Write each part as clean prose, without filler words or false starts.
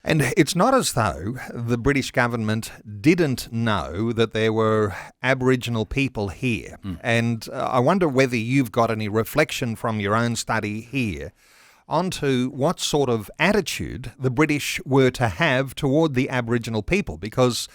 And it's not as though the British government didn't know that there were Aboriginal people here. And I wonder whether you've got any reflection from your own study here onto what sort of attitude the British were to have toward the Aboriginal people, because,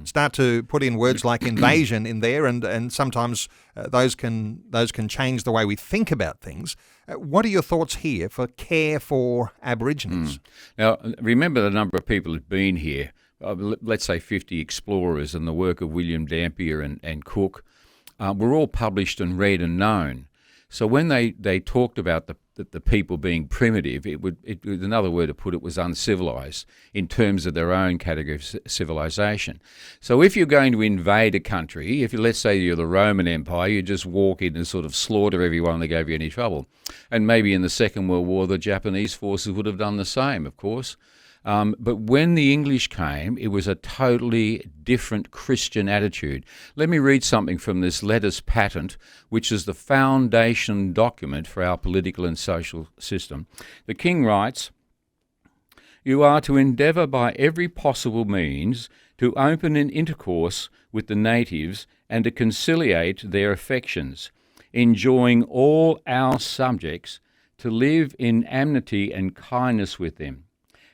start to put in words like invasion in there, and sometimes those can change the way we think about things. What are your thoughts here for care for Aboriginals? Now, remember the number of people who've been here, let's say 50 explorers, and the work of William Dampier and Cook were all published and read and known. So when they talked about the people being primitive, it was another word to put it was uncivilized in terms of their own category of civilization. So if you're going to invade a country, let's say you're the Roman Empire, you just walk in and sort of slaughter everyone that gave you any trouble. And maybe in the Second World War, the Japanese forces would have done the same, of course. But when the English came, it was a totally different Christian attitude. Let me read something from this letters patent, which is the foundation document for our political and social system. The King writes, "You are to endeavour by every possible means to open an intercourse with the natives and to conciliate their affections, enjoining all our subjects to live in amity and kindness with them.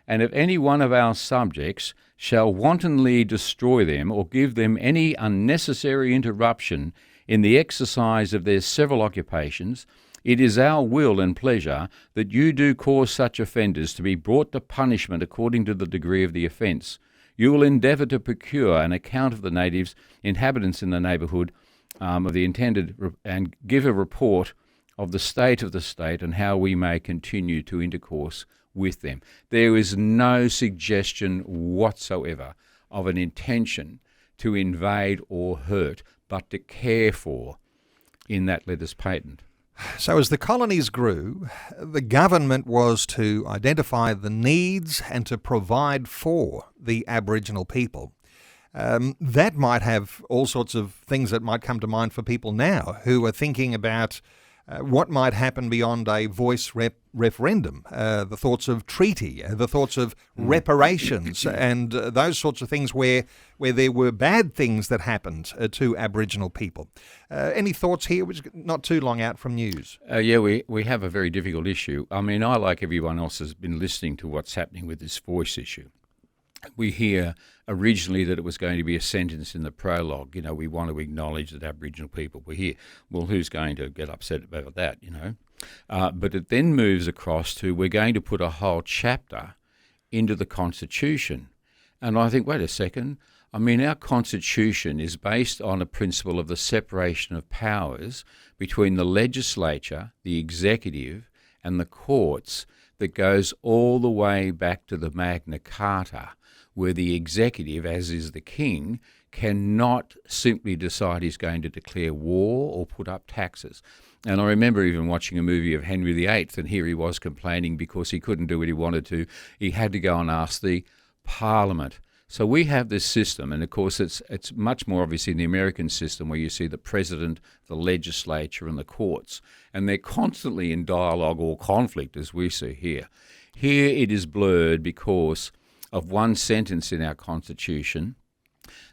And if any one of our subjects shall wantonly destroy them or give them any unnecessary interruption in the exercise of their several occupations, it is our will and pleasure that you do cause such offenders to be brought to punishment according to the degree of the offence. You will endeavour to procure an account of the natives, inhabitants in the neighbourhood of the intended, and give a report of the state and how we may continue to intercourse with them." There is no suggestion whatsoever of an intention to invade or hurt, but to care for in that letters patent. So as the colonies grew, the government was to identify the needs and to provide for the Aboriginal people. That might have all sorts of things that might come to mind for people now who are thinking about what might happen beyond a voice referendum, the thoughts of treaty, the thoughts of reparations, and those sorts of things where there were bad things that happened to Aboriginal people. Any thoughts here, which is not too long out from news? Yeah, we have a very difficult issue. I mean, I, like everyone else, has been listening to what's happening with this voice issue. We hear originally that it was going to be a sentence in the prologue, we want to acknowledge that Aboriginal people were here. Well, who's going to get upset about that, But it then moves across to we're going to put a whole chapter into the Constitution. And I think, wait a second, our Constitution is based on a principle of the separation of powers between the legislature, the executive, and the courts that goes all the way back to the Magna Carta, where the executive, as is the king, cannot simply decide he's going to declare war or put up taxes. And I remember even watching a movie of Henry VIII, and here he was complaining because he couldn't do what he wanted to. He had to go and ask the Parliament. So we have this system, and of course it's much more obvious in the American system, where you see the president, the legislature, and the courts, and they're constantly in dialogue or conflict, as we see here. Here it is blurred because of one sentence in our Constitution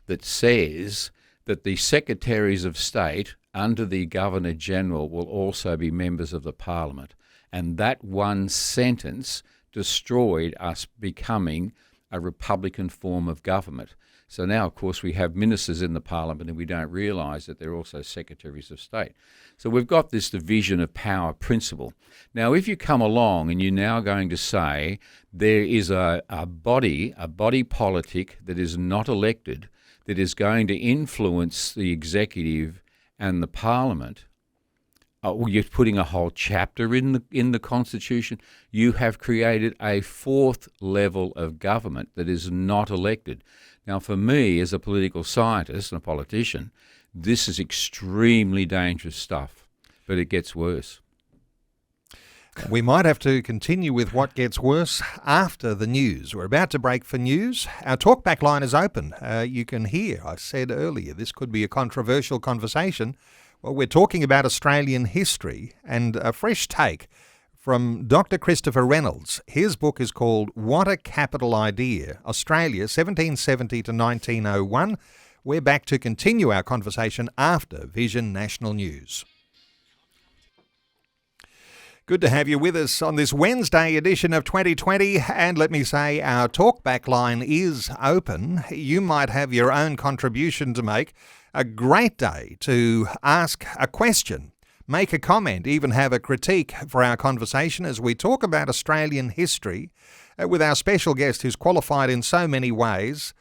that says that the Secretaries of State under the Governor-General will also be members of the Parliament. And that one sentence destroyed us becoming a republican form of government. So now, of course, we have ministers in the Parliament and we don't realise that they're also Secretaries of State. So we've got this division of power principle. Now, if you come along and you're now going to say there is a body politic that is not elected, that is going to influence the executive and the Parliament, you're putting a whole chapter in the Constitution. You have created a fourth level of government that is not elected. Now, for me, as a political scientist and a politician, this is extremely dangerous stuff, but it gets worse. We might have to continue with what gets worse after the news. We're about to break for news. Our talkback line is open. You can hear, I said earlier, this could be a controversial conversation. Well, we're talking about Australian history and a fresh take from Dr. Christopher Reynolds. His book is called What a Capital Idea, Australia 1770 to 1901. We're back to continue our conversation after Vision National News. Good to have you with us on this Wednesday edition of 2020, and let me say our talkback line is open. You might have your own contribution to make. A great day to ask a question, make a comment, even have a critique for our conversation as we talk about Australian history with our special guest who's qualified in so many ways.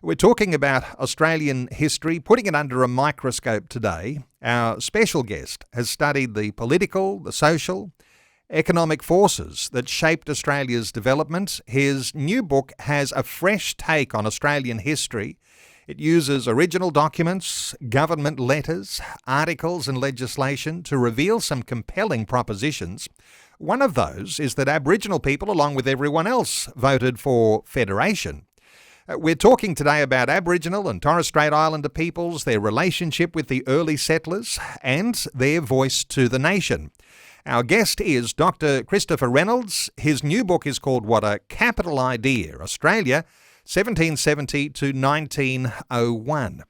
We're talking about Australian history, putting it under a microscope today. Our special guest has studied the political, the social, economic forces that shaped Australia's development. His new book has a fresh take on Australian history. It uses original documents, government letters, articles and legislation to reveal some compelling propositions. One of those is that Aboriginal people, along with everyone else, voted for federation. We're talking today about Aboriginal and Torres Strait Islander peoples, their relationship with the early settlers and their voice to the nation. Our guest is Dr. Christopher Reynolds. His new book is called What a Capital Idea, Australia 1770 to 1901.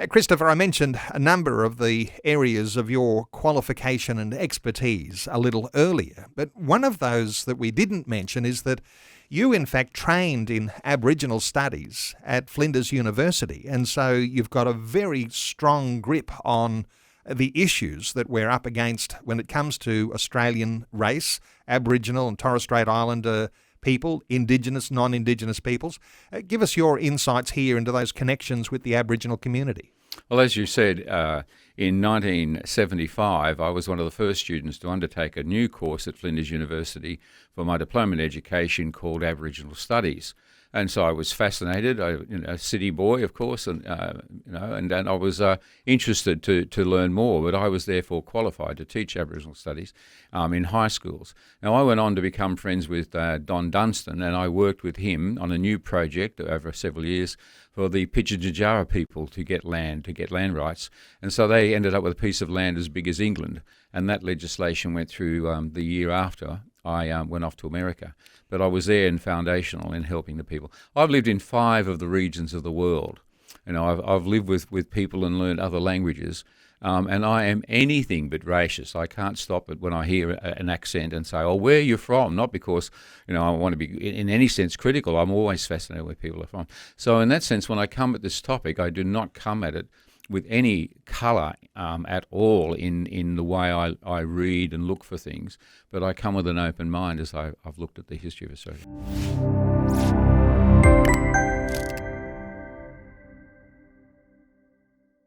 Christopher, I mentioned a number of the areas of your qualification and expertise a little earlier, but one of those that we didn't mention is that you in fact trained in Aboriginal studies at Flinders University, and so you've got a very strong grip on the issues that we're up against when it comes to Australian race, Aboriginal and Torres Strait Islander people, Indigenous, non-Indigenous peoples. Give us your insights here into those connections with the Aboriginal community. Well, as you said, in 1975, I was one of the first students to undertake a new course at Flinders University for my diploma in education called Aboriginal Studies. And so I was fascinated, a city boy, of course, and I was interested to learn more. But I was therefore qualified to teach Aboriginal studies in high schools. Now I went on to become friends with Don Dunstan, and I worked with him on a new project over several years for the Pitjantjatjara people to get land rights. And so they ended up with a piece of land as big as England, and that legislation went through the year after I went off to America. But I was there and foundational in helping the people. I've lived in 5 of the regions of the world. I've lived with people and learned other languages, and I am anything but racist. I can't stop it when I hear an accent and say, "Oh, where are you from?" Not because I want to be in any sense critical. I'm always fascinated where people are from. So in that sense, when I come at this topic, I do not come at it with any colour at all in the way I read and look for things, but I come with an open mind as I've looked at the history of Australia.